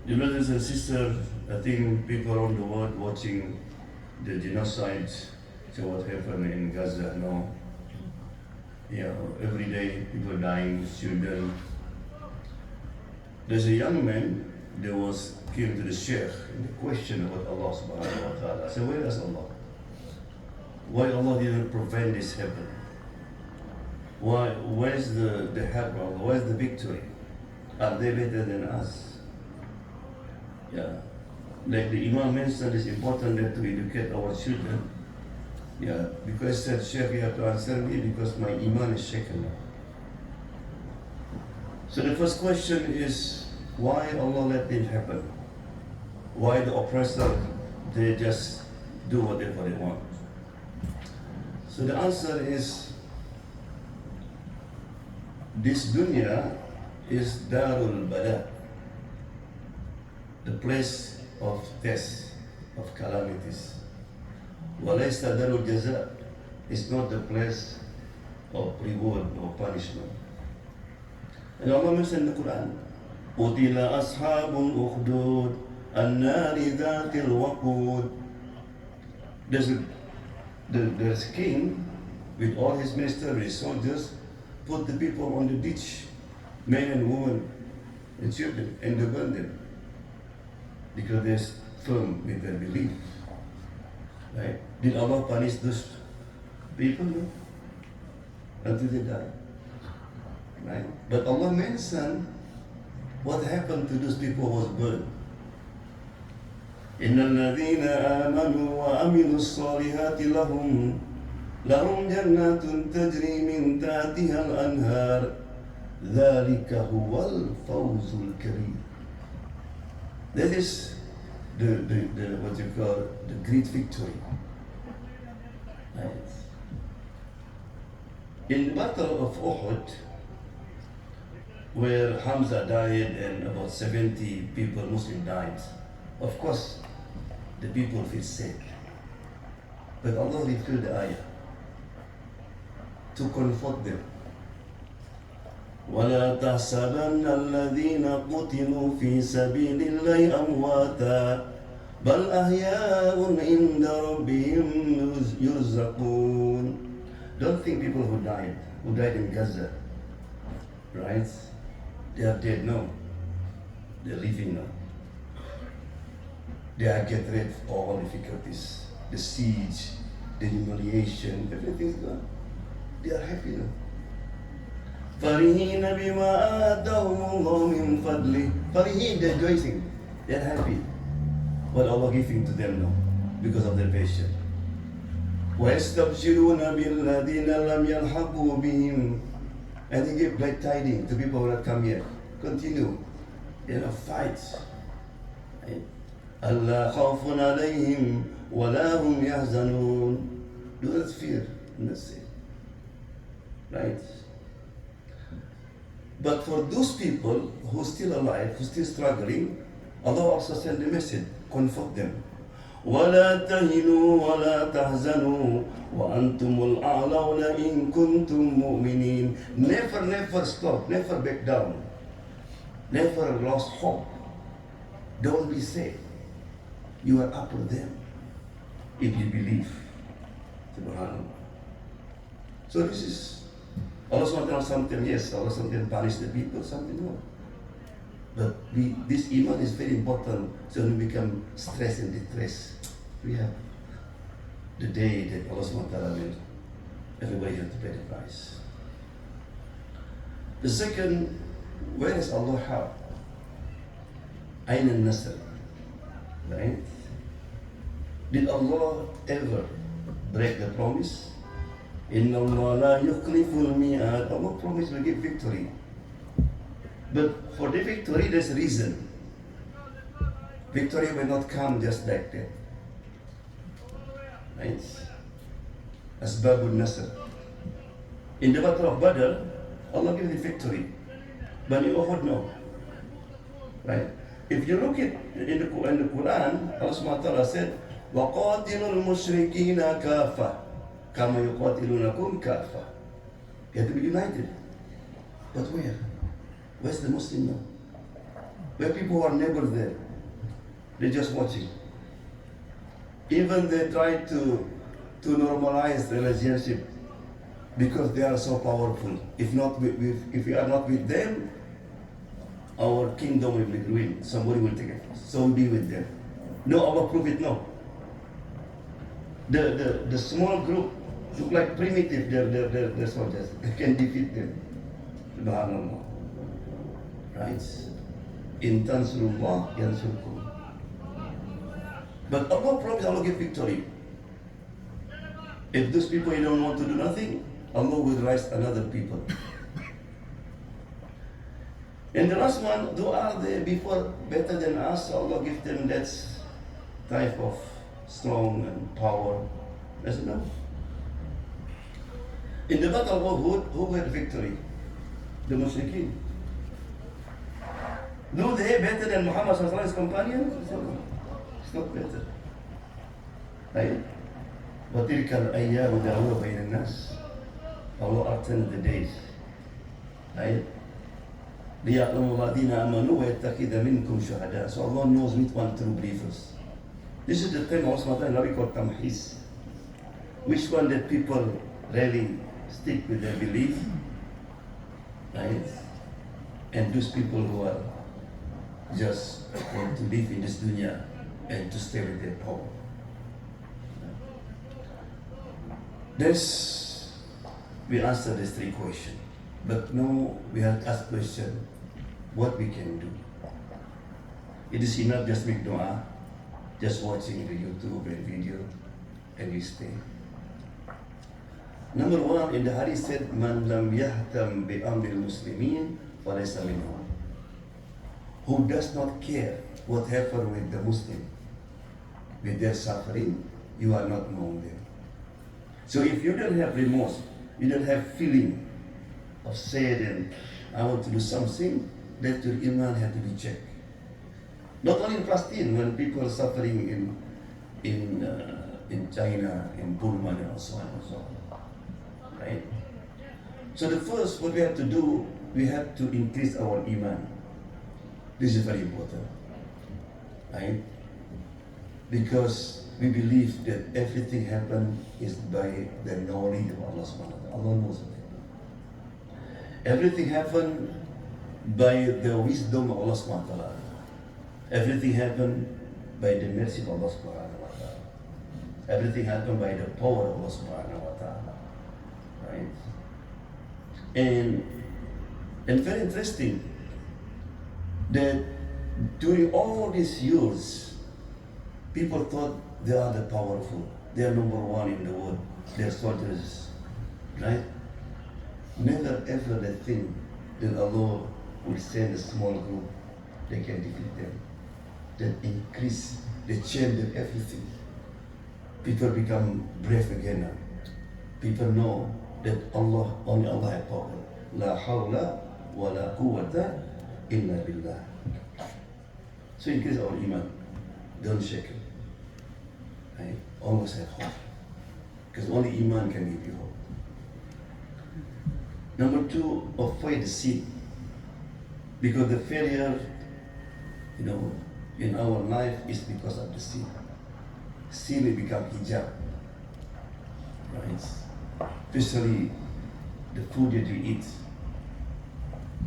Dear brothers and sisters, I think people around the world watching the genocide, so what happened in Gaza now. Every day people dying, children. There's a young man that was came to the sheikh and the question about Allah subhanahu wa ta'ala. I said, where is Allah? Why Allah didn't prevent this happen? Where's the help of Allah? Where's the victory? Are they better than us? Like the Imam mentioned, it's important that we educate our children. Because said Sheikh, you have to answer me because my Iman is shaken now. So the first question is, why Allah let it happen? Why the oppressor, they just do whatever they want? So the answer is, this dunya is Darul Bala, the place of test, of calamities. Walaysa Darul Jaza is not the place of reward or punishment. And Allah mentioned in the Quran, Qutila ashabul ukhdud an-nari dhatil waqud. There's a king with all his ministers, his soldiers, put the people on the ditch, men and women and children, and they burn them because they're firm with their belief. Right? Did Allah punish those people? No. Until they die. Right? But Allah mentioned what happened to those people who was burned. إن الذين آمنوا وعملوا الصالحات لهم جنات تجري من تحتها الأنهار ذلك هو الفوز الكبير. That is the what you call the great victory. Right? In the Battle of Uhud, where Hamza died and about 70 people, Muslim died, of course, the people feel sick. But Allah revealed the ayah to comfort them. وَلَا تَحْسَبَنَّ الَّذِينَ قُتِلُوا فِي سَبِيلِ اللَّهِ أَمْوَاتًا بَلْ أَحْيَاءٌ عِنْدَ رَبِّهِمْ يُرْزَقُونَ. Don't think people who died in Gaza, right? They are dead now. They are living now. They are get rid of all difficulties, the siege, the humiliation, everything's gone. They are happy now. فَرِحِينَ بِمَا آتَاهُمُ اللَّهُ مِنْ فَضْلِهِ. Farihin, they're rejoicing. They're happy. What Allah giving to them now because of their patience. وَيَسْتَبْشِرُونَ بِالَّذِينَ لَمْ يَلْحَقُوا بِهِمْ. And they give glad tidings to people who have come here. Continue. Fight. أَلَّا خَوْفٌ عَلَيْهِمْ وَلَا هُمْ يَحْزَنُونَ. Do not fear. Right? But for those people who are still alive, who are still struggling, Allah also sent the message, comfort them. وَلَا تَهِنُوا وَلَا تَحْزَنُوا وَأَنْتُمُ الْأَعْلَوْنَ إِن كُنْتُم مُؤْمِنِينَ. Never stop, never back down, never lost hope. Don't be sad. You are up with them if you believe. Subhanallah. So this is Allah SWT something yes, Allah something punish the people, something no. But this iman is very important, so when we become stressed and distressed, we have the day that Allah SWT will, everybody has to pay the price. The second, where is Allah help? Ayn al-Nasr. Right? Did Allah ever break the promise? Inna Allah la yukhliful mi'ad. Allah promised will give victory. But for the victory, there's a reason. Victory will not come just like that. Right? Asbabul Nasr. In the Battle of Badr, Allah gave the victory. But in Uhud, no. Right? If you look at in the Quran, Allah SWT said, وَقَاتِلُوا الْمُشْرِكِينَ كَافَةً كَمَا يُقَاتِلُونَكُمْ كَافَةً. You have to be united. But where? Where's the Muslim now? where people who are never there, they're just watching. Even they try to normalize the relationship because they are so powerful. If we are not with them, our kingdom will be ruined. Somebody will take it. So we'll be with them. No, our prophet, no. The small group look like primitive. They're soldiers. They can defeat them. Subhanallah. Right? In tansurullah yansurkum. But Allah promised, Allah give victory. If those people you don't want to do nothing, Allah will rise another people. And the last one, who are they before better than us? Allah give them that type of strong and power. I said, no. In the battle of Uhud, who had victory? The Mushrikeen. Do they better than Muhammad Sallallahu Alaihi Wasallam's companions? It's not better. Right? وَتِلْكَ الْأَيَّامُ دَعُوَ بَيْنَ النَّاسِ. Allah alternate the days. Right? لِيَعْلَمُ الَّذِينَ آمَنُوا وَيَتَّخِذَ مِنْكُمْ شُهَدَاءَ. So Allah knows which one true believers. This is the time also we call tamhis. Which one that people really stick with their belief, right? And those people who are just want to live in this dunya and to stay with their power. We answer these three questions. But now we have to ask question, what we can do. It is enough just make dua, just watching the YouTube and video, and you stay. Number one, in the hadith said, Man lam yahtam bi amril muslimin falaysa minhum. Who does not care what happened with the Muslim, with their suffering, you are not among them. So if you don't have remorse, you don't have feeling of sad and I want to do something, that your iman had to be checked. Not only in Palestine, when people are suffering in China, in Burma, and so on and so on. Right? So the first, what we have to do, we have to increase our iman. This is very important. Right? Because we believe that everything happened is by the knowledge of Allah subhanahu wa ta'ala. Allah knows it. Everything happened by the wisdom of Allah subhanahu wa ta'ala. Everything happened by the mercy of Allah subhanahu wa ta'ala. Everything happened by the power of Allah subhanahu wa ta'ala. Right? And very interesting that during all these years, people thought they are the powerful. They are number one in the world. They are soldiers. Right? Never ever they think that Allah will send a small group, they can defeat them. That increase, they change everything. People become brave again now. People know that only Allah has power. La hawla wa la quwwata illa billah. So increase our iman. Don't shake it. Right? Always have hope. Because only iman can give you hope. Number two, avoid the sin. Because the failure, in our life is because of the sin. Sin will become hijab. Right? Especially the food that you eat.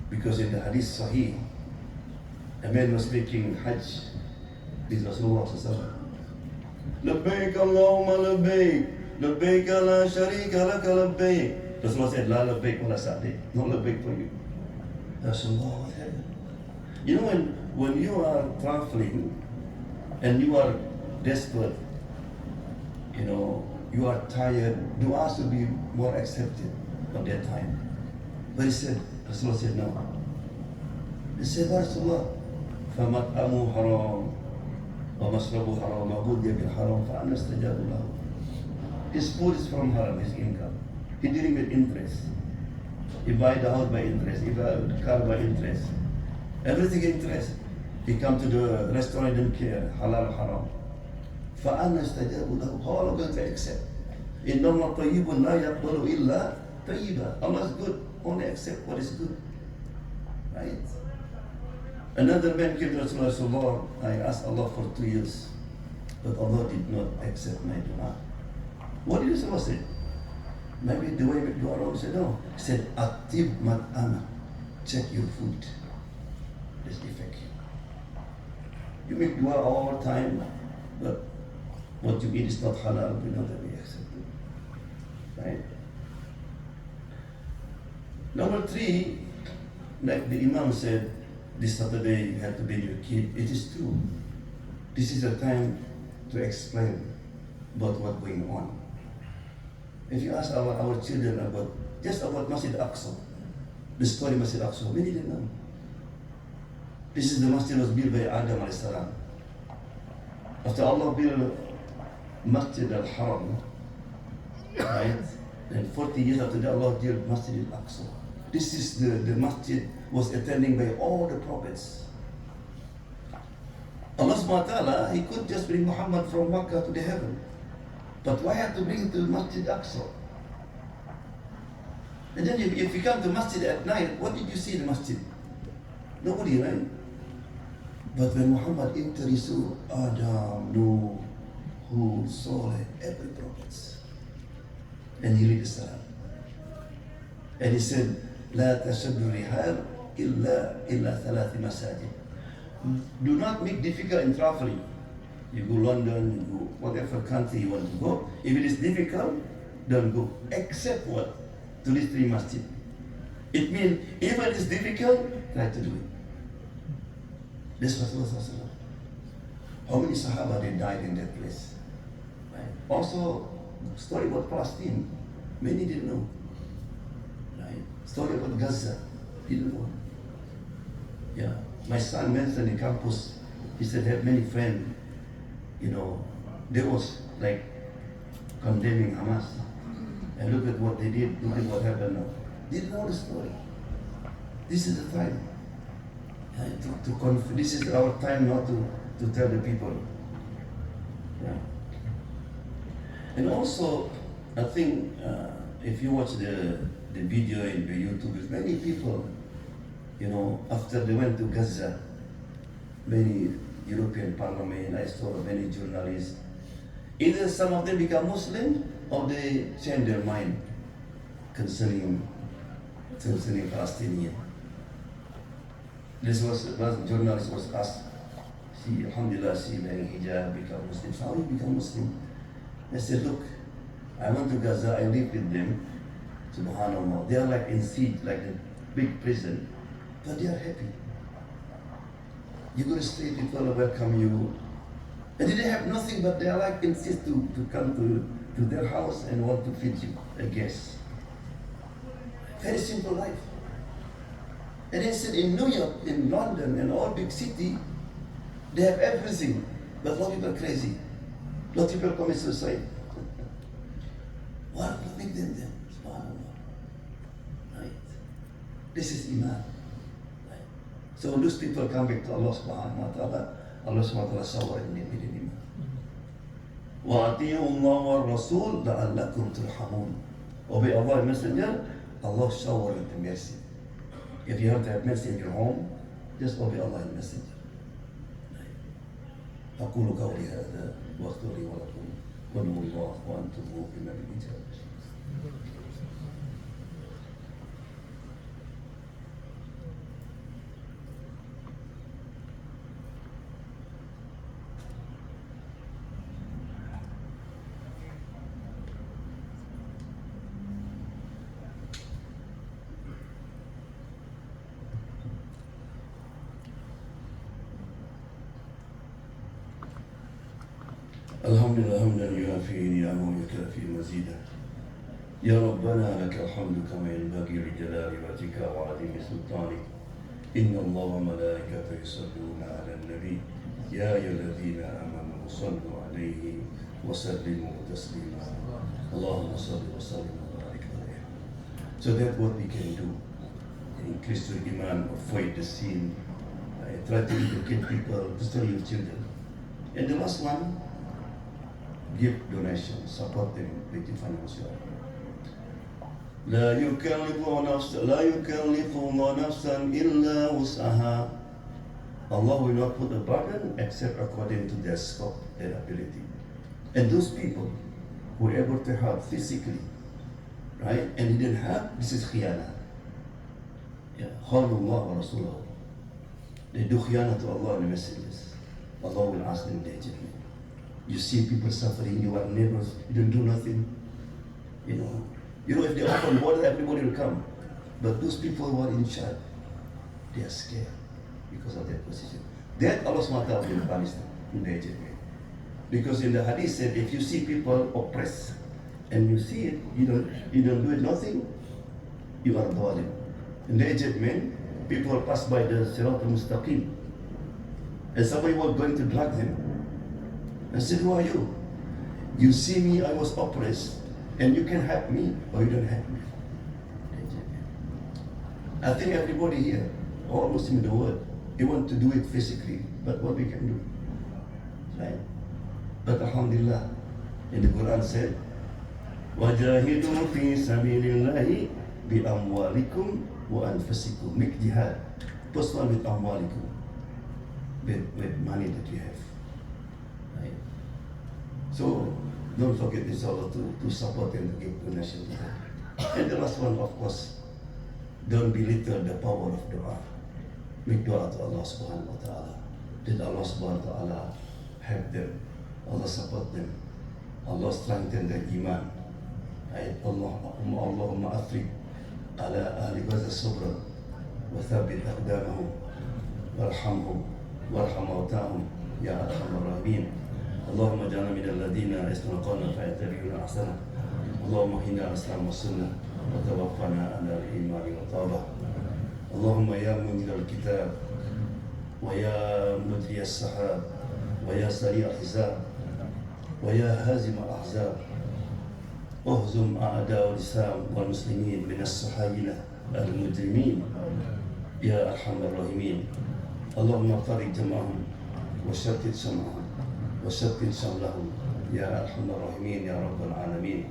Because in the hadith Sahih, a man was making Hajj with Rasulullah sallallahu Labbaik Allahumma labbaik, labbaik la sharika laka labbaik. Rasulullah said, La labbaik wa la sa'dik, no labbaik for you. Rasulullah said, when you are traveling and you are desperate, you are tired, dua should be more accepted at that time. But Rasulullah said, no. He said, Rasulullah, فَمَطْعَمُهُ حَرَامٌ وَمَشْرَبُهُ حَرَامٌ وَغُذِّيَ بِالْحَرَامِ فَأَنَّى اسْتَجَابُ لَهُ. His food is from haram, his income. He dealing with interest. He buy the house by interest, he buy the car by interest. Everything interest. He come to the restaurant, don't care, halal, haram. فَأَنَّى اسْتَجَابُ لَهُ. How are we going to accept? إِنَّمَا طَيِّبٌ لَا يَقْبَلُ إِلَّا طَيِّبًا. Allah is good, only accept what is good. Right? Another man came to Rasulullah. I asked Allah for 2 years, but Allah did not accept my dua. What did Rasulullah say? Maybe the way we do wrong. He said, no. He said, Atib mat'ama. Check your food. That's defect. You make dua all the time, but what you eat is not halal, we know that we accept it. Right? Number 3, like the Imam said, this Saturday you have to bury your kid. It is true. This is a time to explain about what's going on. If you ask our children about Masjid Aqsa, the story of Masjid Aqsa, many didn't know. This is the masjid was built by Adam alayhi salam. After Allah built Masjid al-Haram, right? And 40 years after that, Allah built Masjid al-Aqsa. This is the masjid was attending by all the prophets. Allah subhanahu wa ta'ala, He could just bring Muhammad from Makkah to the heaven. But why have to bring him to Masjid Aqsa? And then if you come to Masjid at night, what did you see in the Masjid? Nobody, right? But when Muhammad entered, he saw Adam, Noah, Hud, Saleh, every prophets. And he read the Salam. And he said, لا تشد الرحال إلا ثلاث مساجد. Do not make difficult in traveling. You go London, you go whatever country you want to go. If it is difficult, don't go. Except what? To these 3 masjid. It means if it is difficult, try to do it. This was Rasulullah. How many Sahaba they died in that place? Right? Also, story about Palestine, many didn't know. Right? Story about Gaza, didn't know. Yeah, my son mentioned in campus. He said he had many friends. They was like condemning Hamas. And look at what they did, look at what happened now. Didn't know the story. This is the time. This is our time now to tell the people. Yeah. And also, I think if you watch the video in the YouTube, many people, after they went to Gaza, many European Parliament, I saw many journalists, either some of them become Muslim or they change their mind concerning Palestinian. This was one journalist was asked, Alhamdulillah, she wearing hijab, become Muslim. How you become Muslim? I said, look, I went to Gaza, I lived with them, subhanAllah. They are like in siege, like a big prison, but they are happy. You go to stay, people will welcome you. And they have nothing, but they are like insist to come to their house and want to feed you a guest. Very simple life. And they said in New York, in London, and all big city, they have everything, but a lot of people are crazy. A lot of people commit suicide. What will make them then? SubhanAllah. Right? This is Iman. Right? So those people come back to Allah subhanahu wa ta'ala. Allah subhanahu wa ta'ala sawar in the Iman. وَأَطِيعُوا اللَّهَ وَالرَّسُولَ لَعَلَّكُمْ تُرْحَمُونَ. Obey Allah and Messenger, Allah shower with the mercy. If you have to have mercy in your home, just obey Allah and Messenger. أقول قولي هذا وأستغفر لي ولكم وادعوا الله وأنتم موقنون بالإجابة. الحمد لله حمدا يوافي نعمه ويكافئ مزيدا. يا ربنا لك الحمد كما ينبغي لجلال وجهك وعظيم سلطانك. إن الله وملائكته يصلون على النبي يا أيها الذين آمنوا صلوا عليه وسلموا تسليما. اللهم صل وسلم وبارك عليه. So that's what we can do. Increase your iman, avoid the sin, try to educate people, to study your children. And the last one, give donations, support them with the financial. لا يكلف الله نفسا إلا وسعها Allah will not put a burden except according to their scope and ability. And those people who were able to help physically, right, and didn't help, this is khiyana. Yeah, Allah wa Rasulahu. They do khiyana to Allah and the messengers. Allah will ask them diligently. You see people suffering, you are neighbors, you don't do nothing. You know, if they open border, everybody will come. But those people who are in charge, they are scared because of their position. That Allah SWT will punish them in the aged way. Because in the hadith said, if you see people oppressed and you see it, you don't do it, nothing, you are dhalim. In the aged man, people pass by the Sirat al-Mustaqim and somebody was going to drag them. I said, who are you? You see me, I was oppressed, and you can help me, or you don't help me. I think everybody here, all Muslims in the world, they want to do it physically, but what we can do, right? But Alhamdulillah, in the Quran said, وَجَاهِدُوا فِي سَبِيلِ اللَّهِ بِأَمْوَالِكُمْ وَأَنفُسِكُمْ. Make jihad. First one with amwalikum, with money that you have. Right? So don't forget this Allah to support and to give donation to them. And the last one, of course, don't belittle the power of dua. Make dua to Allah subhanahu wa ta'ala. Did Allah subhanahu wa ta'ala help them? Allah support them. Allah strengthen their iman. Right? Allahumma afrik ala ahli Gaza sabra wa thabit aqdamahum warhamhum warham mawtahum ya arhamar rahimin. اللهم اجعلنا من الذين يستنقون فيتبعون احسنه. اللهم اهدنا على الاسلام والسنه وتوفنا على الايمان والطاعه. اللهم يا منزل الكتاب ويا مجري السحاب ويا سريع الحساب ويا هازم الاحزاب اهزم اعداء الاسلام والمسلمين من الصهاينه المجرمين يا ارحم الراحمين. اللهم فرج جمعهم وشتت شمعهم وشتت شملهم يا ارحم الراحمين يا رب العالمين.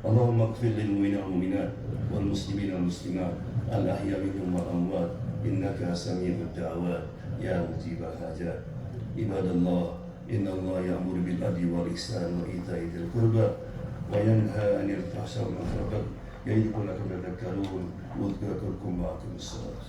اللهم اغفر للمؤمنين والمؤمنات والمسلمين والمسلمات الاحياء منهم والاموات انك سميع الدعوات يا مجيب الحاجات. عباد الله ان الله يامر بالعدل والاحسان وايتاء ذي القربى وينهى عن الفحشاء والمنكر والبغي يعظكم لعلكم تذكرون واذكروا معكم الصلاه.